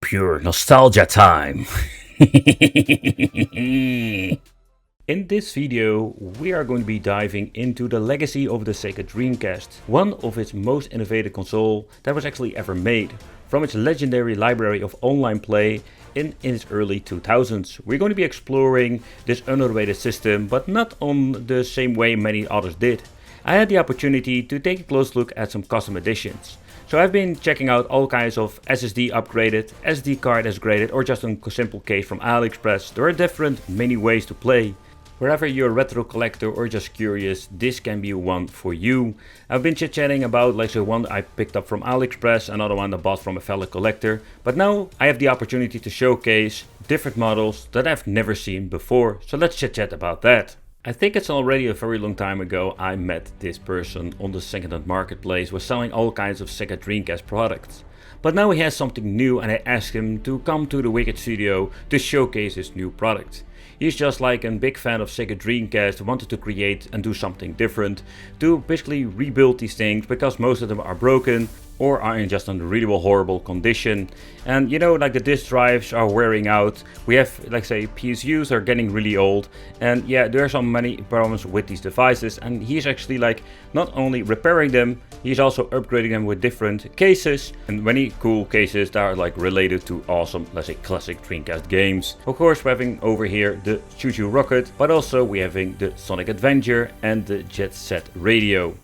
pure nostalgia time. In this video, we are going to be diving into the legacy of the Sega Dreamcast, one of its most innovative console that was actually ever made. From its legendary library of online play in its early 2000s. We're going to be exploring this underrated system, but not on the same way many others did. I had the opportunity to take a close look at some custom editions. So I've been checking out all kinds of SSD upgraded, SD card is graded, or just a simple case from AliExpress. There are different many ways to play. Wherever you're a retro collector or just curious, this can be one for you. I've been chit-chatting about one I picked up from AliExpress, another one I bought from a fellow collector. But now I have the opportunity to showcase different models that I've never seen before. So let's chit-chat about that. I think it's already a very long time ago I met this person on the second-hand marketplace, was selling all kinds of Sega Dreamcast products. But now he has something new and I asked him to come to the Wicked Studio to showcase his new product. He's just like a big fan of Sega Dreamcast, wanted to create and do something different, to basically rebuild these things because most of them are broken or are in just a really horrible condition. And you know, like the disk drives are wearing out, we have PSUs are getting really old, and yeah, there are so many problems with these devices, and he's actually not only repairing them, he's also upgrading them with different cases, and many cool cases that are related to awesome, classic Dreamcast games. Of course, we're having over here the Choo Choo Rocket, but also we're having the Sonic Adventure and the Jet Set Radio.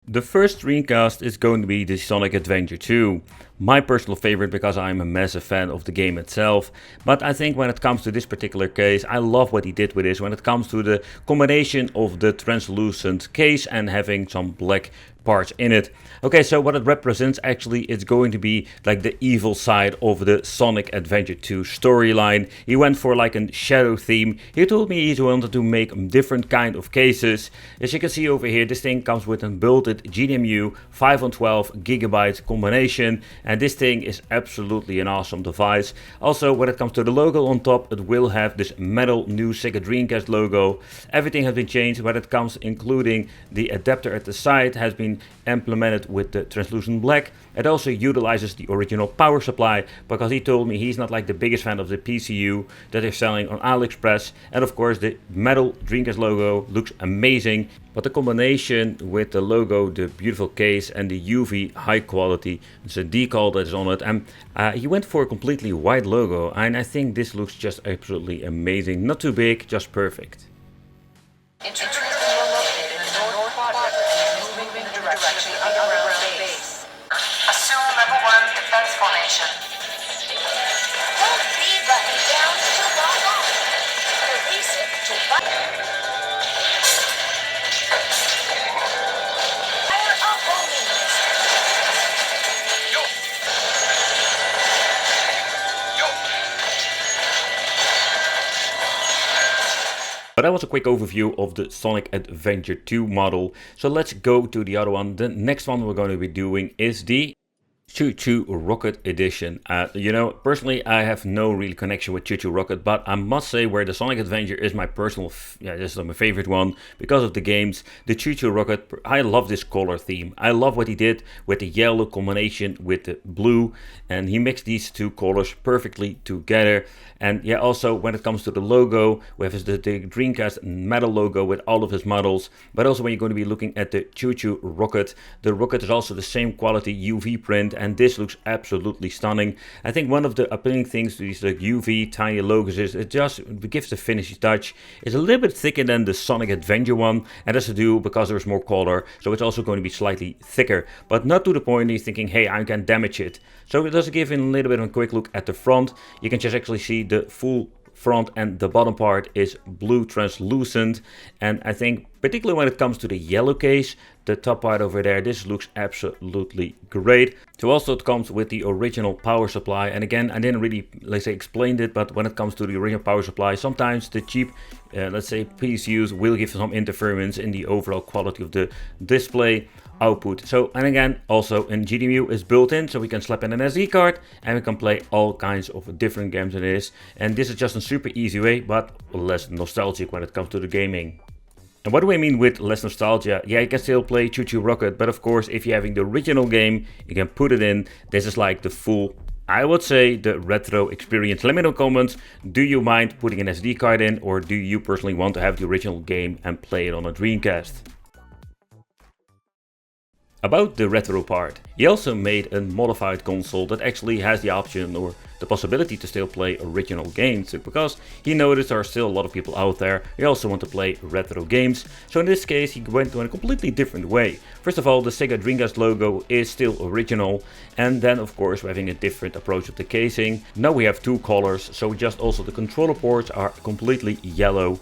The first Dreamcast is going to be the Sonic Adventure 2. My personal favorite because I'm a massive fan of the game itself. But I think when it comes to this particular case, I love what he did with this when it comes to the combination of the translucent case and having some black parts in it. Okay, so what it represents actually is going to be the evil side of the Sonic Adventure 2 storyline. He went for a shadow theme. He told me he wanted to make different kind of cases. As you can see over here, this thing comes with a built-in GDMU 512 gigabyte combination, and this thing is absolutely an awesome device. Also, when it comes to the logo on top, it will have this metal new Sega Dreamcast logo. Everything has been changed when it comes, including the adapter at the side has been implemented with the translucent black. It also utilizes the original power supply because he told me he's not the biggest fan of the PCU that they're selling on AliExpress. And of course the metal Dreamcast logo looks amazing, but the combination with the logo, the beautiful case and the UV high quality, it's a decal that is on it, and he went for a completely white logo, and I think this looks just absolutely amazing. Not too big, just perfect. Assume level 1 defense formation. Hold B button down to log on. Release it to button. Fire a homing missile. Yo. Yo. But that was a quick overview of the Sonic Adventure 2 model. So let's go to the other one. The next one we're going to be doing is the Choo Choo Rocket Edition. Personally, I have no real connection with Choo Choo Rocket, but I must say where the Sonic Adventure is my personal, this is my favorite one because of the games. The Choo Choo Rocket, I love this color theme. I love what he did with the yellow combination with the blue, and he mixed these two colors perfectly together. And yeah, also when it comes to the logo, we have the Dreamcast metal logo with all of his models. But also when you're going to be looking at the Choo Choo Rocket, the Rocket is also the same quality UV print, and this looks absolutely stunning. I think one of the appealing things to these UV tiny logos is it just gives the finishy touch. It's a little bit thicker than the Sonic Adventure one, and that's to do because there's more color, so it's also going to be slightly thicker, but not to the point you're thinking, hey, I can damage it. So it does give a little bit of a quick look at the front. You can just actually see the full front, and the bottom part is blue translucent. And I think particularly when it comes to the yellow case, the top part over there, this looks absolutely great. So also it comes with the original power supply, and again, I didn't really explain it, but when it comes to the original power supply, sometimes the cheap PCUs will give some interference in the overall quality of the display output. So, and again, also in GDMU is built in, so we can slap in an SD card and we can play all kinds of different games in this. And this is just a super easy way, but less nostalgic when it comes to the gaming. And what do I mean with less nostalgia? Yeah, you can still play Choo Choo Rocket, but of course, if you're having the original game, you can put it in. This is like the full I would say the retro experience. Let me know in the comments, do you mind putting an SD card in, or do you personally want to have the original game and play it on a Dreamcast? About the retro part, he also made a modified console that actually has the option or the possibility to still play original games, because he noticed there are still a lot of people out there who also want to play retro games. So in this case he went in a completely different way. First of all, the Sega Dreamcast logo is still original, and then of course we're having a different approach of the casing. Now we have two colors, so just also the controller ports are completely yellow.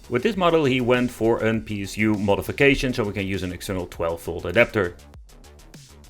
With this model he went for an PSU modification, so we can use an external 12-volt adapter.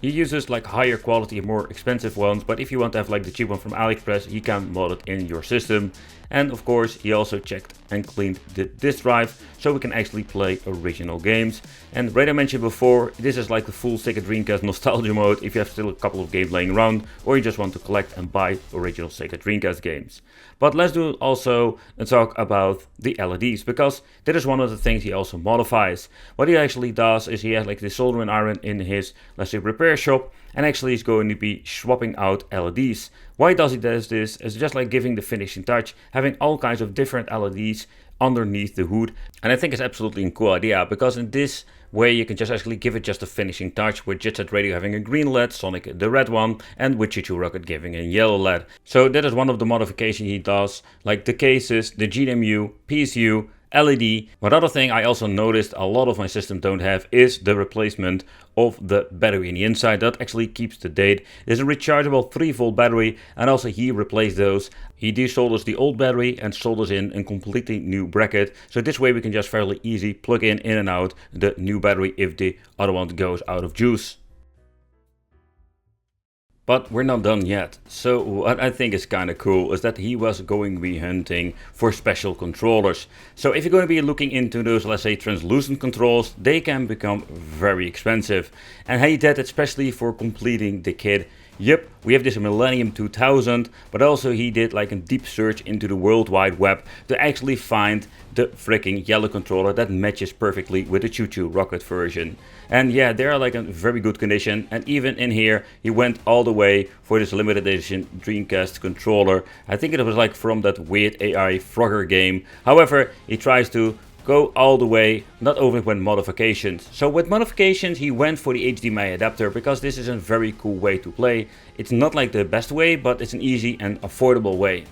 He uses like higher quality, more expensive ones, but if you want to have like the cheap one from AliExpress, you can mod it in your system. And of course he also checked and cleaned the disk drive, so we can actually play original games. And right, I mentioned before, this is like the full Sega Dreamcast nostalgia mode if you have still a couple of games laying around, or you just want to collect and buy original Sega Dreamcast games. But let's do also talk about the LEDs, because that is one of the things he also modifies. What he actually does is he has like the soldering iron in his, let's say, repair shop, and actually he's going to be swapping out LEDs. Why does he do this? It's just like giving the finishing touch, having all kinds of different LEDs underneath the hood. And I think it's absolutely a cool idea, because in this way you can just actually give it just a finishing touch, with Jet Set Radio having a green LED, Sonic the red one, and with Choo Choo Rocket giving a yellow LED. So that is one of the modifications he does, like the cases, the GDMU, PSU, LED. One other thing I also noticed a lot of my systems don't have is the replacement of the battery in the inside. That actually keeps the date. There's a rechargeable 3-volt battery, and also he replaced those. He desolders the old battery and solders in a completely new bracket. So this way we can just fairly easy plug in and out the new battery if the other one goes out of juice. But we're not done yet. So what I think is kind of cool is that he was going to be hunting for special controllers. So if you're going to be looking into those, let's say, translucent controls, they can become very expensive. And he did, especially for completing the kit. Yep, we have this Millennium 2000, but also he did like a deep search into the World Wide Web to actually find the freaking yellow controller that matches perfectly with the Choo Choo Rocket version. And yeah, they are like in very good condition, and even in here he went all the way for this limited edition Dreamcast controller. I think it was like from that weird AI Frogger game. However, he tries to go all the way, not over with modifications. So with modifications he went for the HDMI adapter, because this is a very cool way to play. It's not like the best way, but it's an easy and affordable way.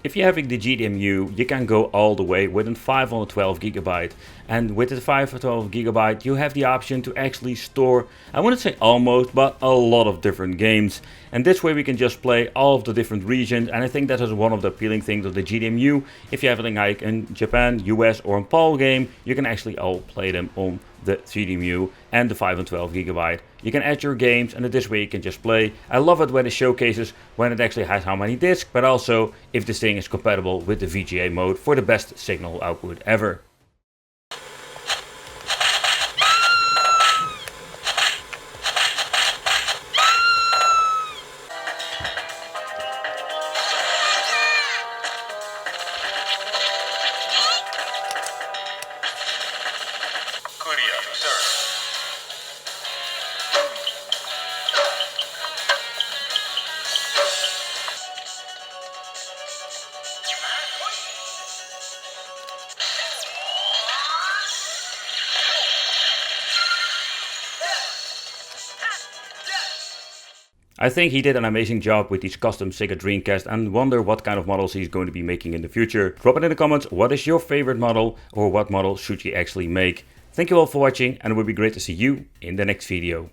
If you're having the GDMU, you can go all the way with a 512GB, and with the 512GB you have the option to actually store, I wouldn't say almost, but a lot of different games. And this way we can just play all of the different regions, and I think that is one of the appealing things of the GDMU. If you have it like in Japan, US or in PAL game, you can actually all play them on the GDMU and the 512GB. You can add your games, and this way you can just play. I love it when it showcases when it actually has how many discs, but also if this thing is compatible with the VGA mode for the best signal output ever. I think he did an amazing job with these custom Sega Dreamcast, and wonder what kind of models he's going to be making in the future. Drop it in the comments, what is your favorite model, or what model should he actually make. Thank you all for watching, and it would be great to see you in the next video.